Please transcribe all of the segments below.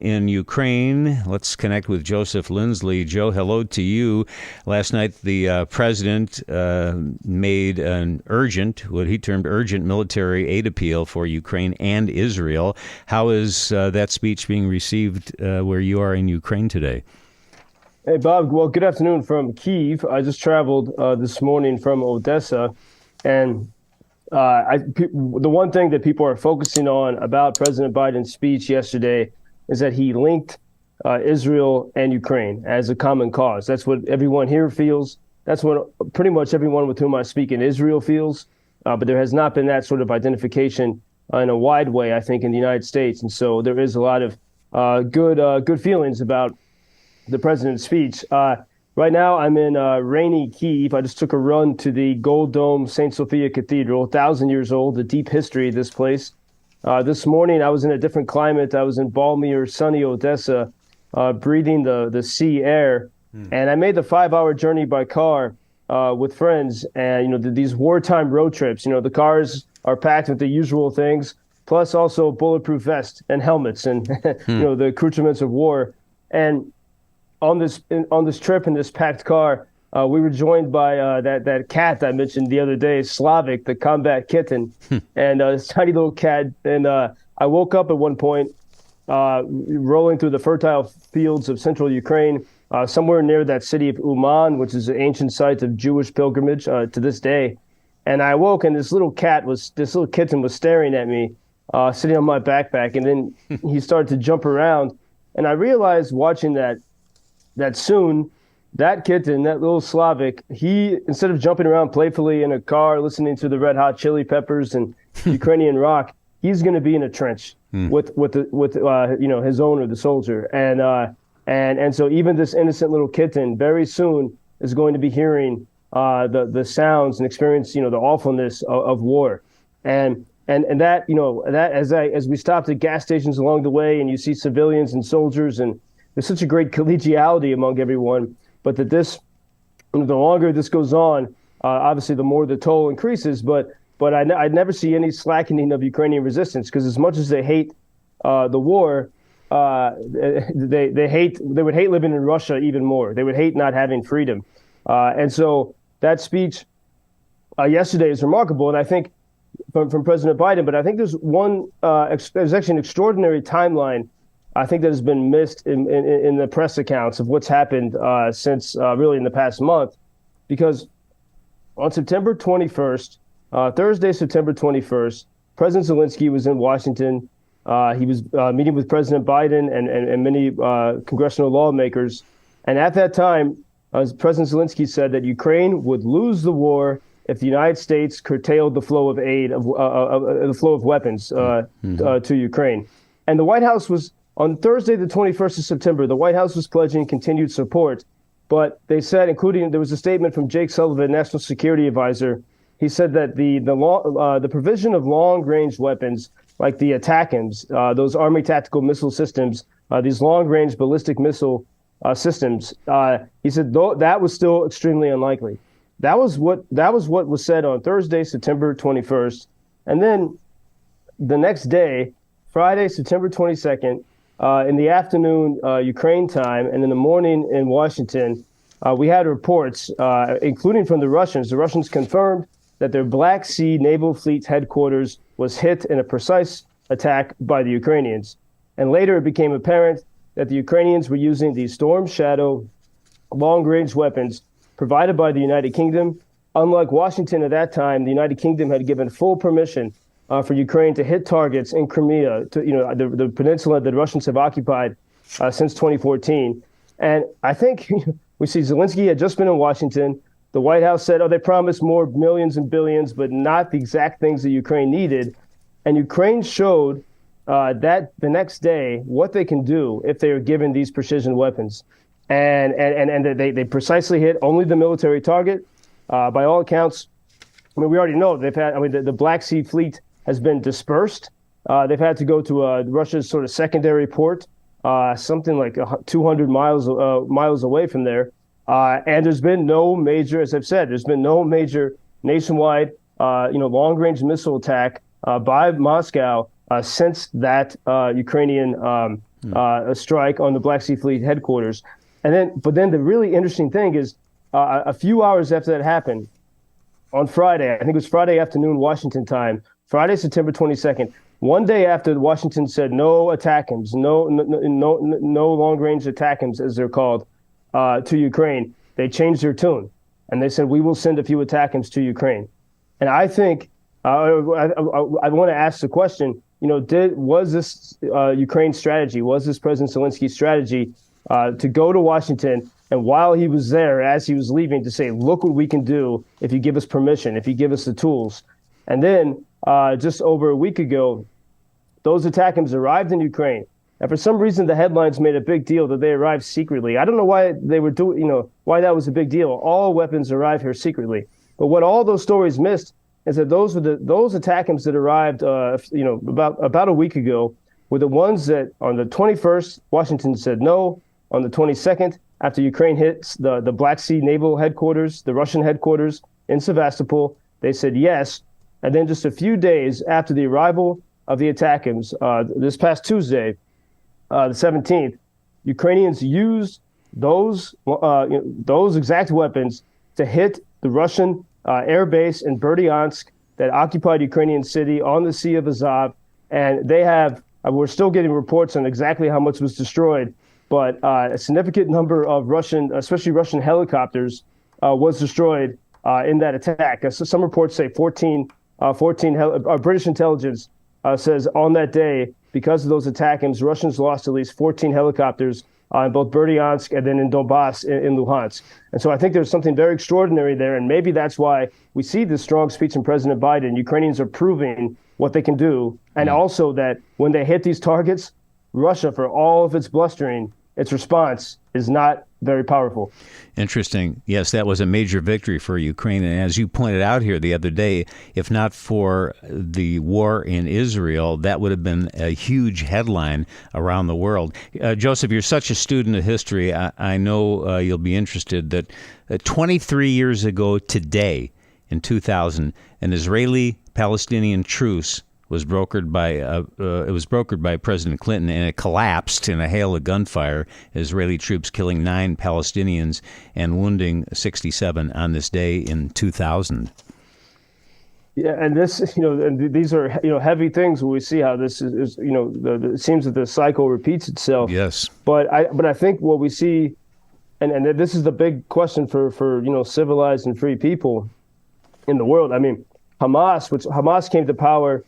in Ukraine. Let's connect with Joseph Lindsley. Joe, hello to you. Last night, the president made what he termed urgent military aid appeal for Ukraine and Israel. How is that speech being received where you are in Ukraine today? Hey, Bob. Well, good afternoon from Kyiv. I just traveled this morning from Odessa, and the one thing that people are focusing on about President Biden's speech yesterday is that he linked Israel and Ukraine as a common cause. That's what everyone here feels. That's what pretty much everyone with whom I speak in Israel feels. But there has not been that sort of identification in a wide way, I think, in the United States. And so there is a lot of good feelings about the president's speech. Right now, I'm in rainy Kyiv. I just took a run to the Gold Dome St. Sophia Cathedral, 1,000 years old, the deep history of this place. This morning, I was in a different climate. I was in balmy or sunny Odessa, breathing the sea air. And I made the 5-hour journey by car with friends. And, these wartime road trips, the cars are packed with the usual things, plus also bulletproof vests and helmets and, the accoutrements of war. And on this trip in this packed car, we were joined by that cat I mentioned the other day, Slavic, the combat kitten, and this tiny little cat. And I woke up at one point, rolling through the fertile fields of central Ukraine, somewhere near that city of Uman, which is an ancient site of Jewish pilgrimage to this day. And I awoke, and this little kitten was staring at me, sitting on my backpack. And then he started to jump around, and I realized watching that soon, that kitten, that little Slavic, he, instead of jumping around playfully in a car, listening to the Red Hot Chili Peppers and Ukrainian rock, he's going to be in a trench with his owner, the soldier. And so even this innocent little kitten very soon is going to be hearing the sounds and experience, the awfulness of war. And that as we stopped at gas stations along the way, and you see civilians and soldiers, and there's such a great collegiality among everyone, but that the longer this goes on, obviously the more the toll increases. But I'd never see any slackening of Ukrainian resistance, because as much as they hate the war, they would hate living in Russia even more. They would hate not having freedom. And so that speech yesterday is remarkable, and I think from President Biden. But I think there's there's actually an extraordinary timeline, I think, that has been missed in the press accounts of what's happened since really in the past month. Because on September 21st, Thursday, September 21st, President Zelenskiy was in Washington. He was meeting with President Biden and many congressional lawmakers. And at that time, President Zelenskiy said that Ukraine would lose the war if the United States curtailed the flow of aid, the flow of weapons to Ukraine. And the White House was, on Thursday, the 21st of September, the White House was pledging continued support. But they said, including, there was a statement from Jake Sullivan, National Security Advisor. He said that the provision of long-range weapons, like the ATTACMs, those Army tactical missile systems, these long-range ballistic missile systems, he said that was still extremely unlikely. That was what was said on Thursday, September 21st. And then the next day, Friday, September 22nd, in the afternoon, Ukraine time, and in the morning in Washington, we had reports, including from the Russians. The Russians confirmed that their Black Sea Naval Fleet headquarters was hit in a precise attack by the Ukrainians. And later it became apparent that the Ukrainians were using these Storm Shadow long-range weapons provided by the United Kingdom. Unlike Washington at that time, the United Kingdom had given full permission for Ukraine to hit targets in Crimea, to the peninsula that the Russians have occupied since 2014. And I think we see Zelenskiy had just been in Washington. The White House said, they promised more millions and billions, but not the exact things that Ukraine needed. And Ukraine showed that the next day what they can do if they are given these precision weapons. And they precisely hit only the military target. By all accounts, we already know the Black Sea Fleet has been dispersed. They've had to go to Russia's sort of secondary port, something like 200 miles away from there. And there's been no major, as I've said, there's been no major nationwide, long-range missile attack by Moscow since that Ukrainian a strike on the Black Sea Fleet headquarters. But then the really interesting thing is a few hours after that happened, on Friday, I think it was Friday afternoon, Washington time, Friday, September 22nd, one day after Washington said no ATTACMs, no long-range ATTACMs, as they're called, to Ukraine, they changed their tune. And they said, we will send a few ATTACMs to Ukraine. And I think, I want to ask the question, was this Ukraine strategy, was this President Zelenskiy's strategy to go to Washington, and while he was there, as he was leaving, to say, look what we can do if you give us permission, if you give us the tools. And then just over a week ago, those ATTACMs arrived in Ukraine. And for some reason, the headlines made a big deal that they arrived secretly. I don't know why they were why that was a big deal. All weapons arrived here secretly. But what all those stories missed is that those ATTACMs that arrived, about a week ago, were the ones that on the 21st, Washington said no. On the 22nd, after Ukraine hit the Black Sea naval headquarters, the Russian headquarters in Sevastopol, they said yes. And then just a few days after the arrival of the ATTACMs, this past Tuesday, the 17th, Ukrainians used those exact weapons to hit the Russian air base in Berdyansk that occupied Ukrainian city on the Sea of Azov. And they have, we're still getting reports on exactly how much was destroyed, but a significant number of Russian, especially Russian helicopters, was destroyed in that attack. So some reports say 14 British intelligence says on that day, because of those ATTACMs, Russians lost at least 14 helicopters in both Berdyansk and then in Donbass in Luhansk. And so I think there's something very extraordinary there, and maybe that's why we see this strong speech from President Biden. Ukrainians are proving what they can do, and also that when they hit these targets, Russia, for all of its blustering, its response is not very powerful. Interesting. Yes, that was a major victory for Ukraine. And as you pointed out here the other day, if not for the war in Israel, that would have been a huge headline around the world. Joseph, you're such a student of history. I know you'll be interested that 23 years ago today, in 2000, an Israeli-Palestinian truce was brokered by President Clinton, and it collapsed in a hail of gunfire. Israeli troops killing 9 Palestinians and wounding 67 on this day in 2000. Yeah, and this, and these are, heavy things when we see how this is, it seems that the cycle repeats itself. Yes. But I think what we see, and this is the big question for civilized and free people in the world. I mean, Hamas came to power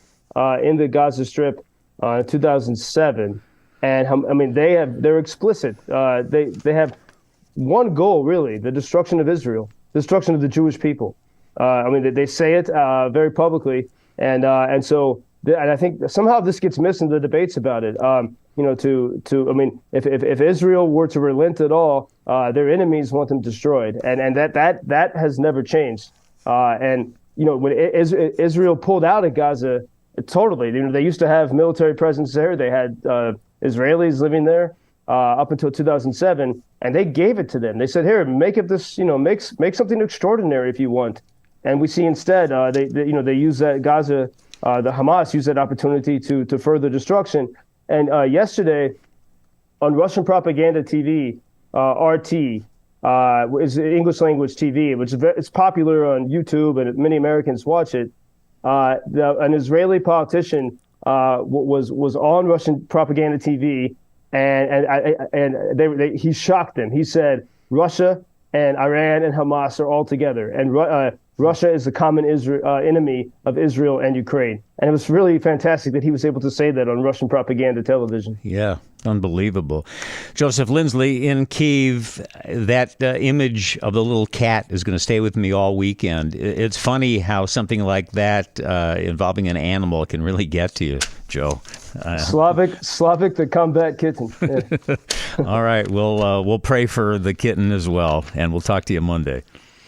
in the Gaza Strip in 2007, and they're explicit. They have one goal, really: the destruction of Israel, destruction of the Jewish people. They say it very publicly, and I think somehow this gets missed in the debates about it. If Israel were to relent at all, their enemies want them destroyed, and that has never changed. When Israel pulled out of Gaza. Totally. They used to have military presence there. They had Israelis living there up until 2007, and they gave it to them. They said, "Here, make it this. Make something extraordinary if you want." And we see instead they use that Gaza, the Hamas used that opportunity to further destruction. And yesterday, on Russian propaganda TV, RT is English language TV, which it's popular on YouTube, and many Americans watch it. An Israeli politician was on Russian propaganda TV, and he shocked them. He said Russia and Iran and Hamas are all together, and Russia is the common enemy of Israel and Ukraine. And it was really fantastic that he was able to say that on Russian propaganda television. Yeah, unbelievable. Joseph Lindsley in Kyiv, that image of the little cat is going to stay with me all weekend. It's funny how something like that involving an animal can really get to you, Joe. Slavic the combat kitten. Yeah. All right, we'll pray for the kitten as well, and we'll talk to you Monday.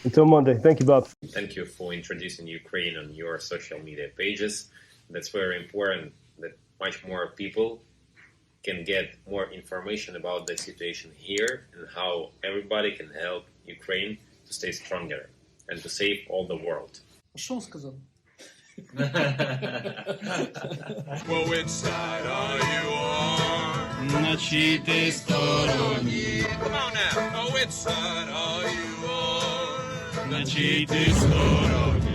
Until Monday. Thank you, Bob. Thank you for introducing Ukraine on your social media pages. That's very important that much more people can get more information about the situation here and how everybody can help Ukraine to stay stronger and to save all the world. Что он сказал? Well, which side are you on? на чиїй ти стороні. Come on now. Oh, which side are you on? На чиїй ти стороні.